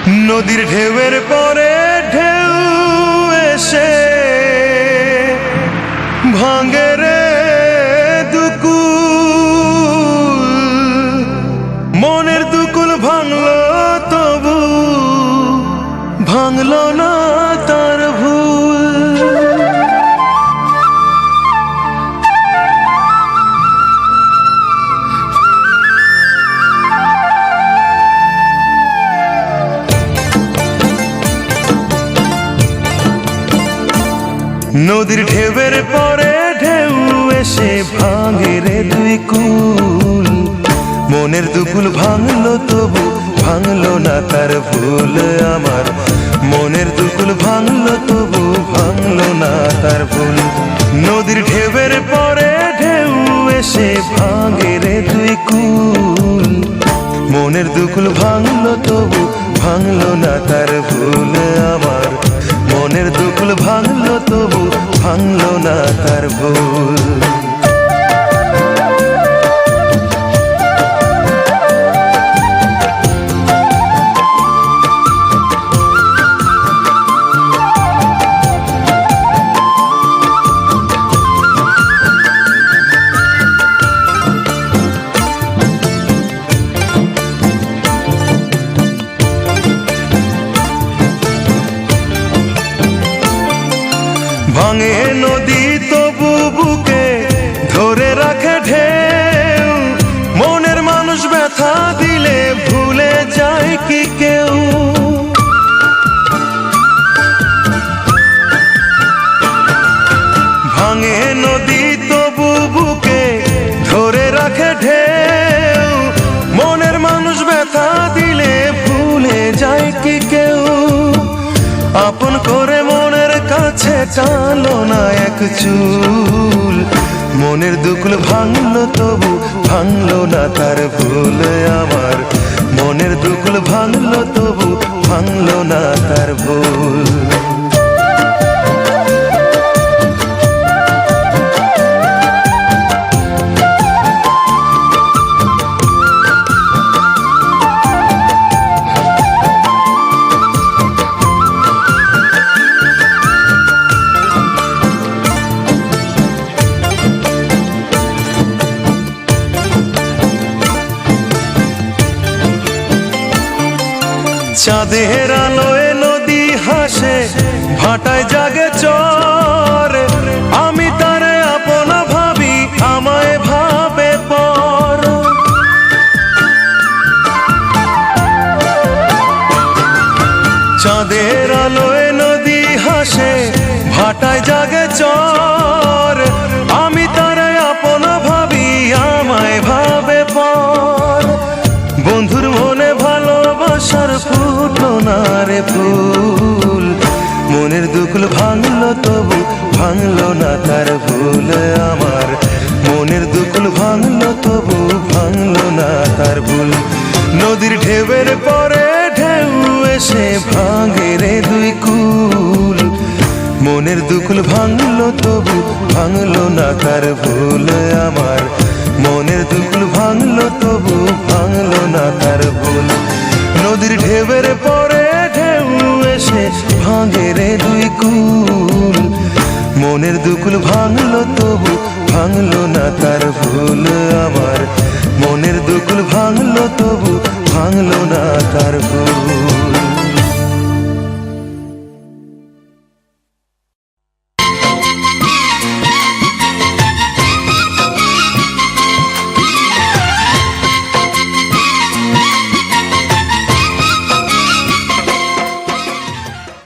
নদীর ঢেউয়ের পরে ঢেউ এসে ভাঙে রে দুকুল, মনের দুকুল ভাঙলো তবু ভাঙলো না তার ভুল। নদীর ঢেউয়ের পরে ঢেউ এসে ভাঙে রে দুই কুল, মনের দুকুল ভাঙলো তবু ভাঙলো না তার ভুল। আমার মনের দুকুল ভাঙলো তবু ভাঙলো না তার ভুল। নদীর ঢেউয়ের পরে ঢেউ এসে ভাঙে রে দুই কুল, মনের দুকুল ভাঙলো তবু ভাঙলো না তার ভুল। আমার মনের দুকুল ভাঙলো তবু ভাঙলো না তার ভুল। ভাঙে নদী তবু বুকে ধরে রাখে ঢেউ, মনের মানুষ ব্যথা দিলে ভুলে যায় কি কেউ। ভাঙে নদী তবু বুকে ধরে রাখে ঢেউ, মনের মানুষ ব্যথা দিলে ভুলে যায় কি কেউ। আপন করে মনের কাছে টানো না এক চুল, মনের দুকুল ভাঙলো তবু ভাঙলো না তার ভুল। আমার মনের দুকুল ভাঙলো তবু ভাঙলো না তার ভুল। চাঁদের আলোয় নদী হাসে ভাটায় জাগে চর, আমি তারে আপন ভাবি আমায় ভাবে পর। চাঁদের আলোয় নদী হাসে ভাটায় জাগে চর, আমি তারে আপন ভাবি আমায় ভাবে পর। বন্ধুর মনে ভালোবাসার ফুটলো না রে ফুল, মনের দুকুল ভাঙলো তবু ভাঙলো না তার ভুল। আমার মনের দুকুল ভাঙলো তবু ভাঙলো না তার ভুল। নদীর ঢেউয়ের পরে ঢেউ এসে ভাঙে রে দুই কুল, মনের দুকুল ভাঙলো তবু ভাঙলো না তার ভুল। আমার মনের দুকুল ভাঙলো তবু ভাঙলো না তার ভুল। নদীর ঢেউয়ের পরে ঢেউ এসে ভাঙে রে দুই কুল, মনের দুকুল ভাঙলো তবু ভাঙলো না তার ভুল। আমার মনের দুকুল ভাঙলো তবু ভাঙলো না তার ভুল।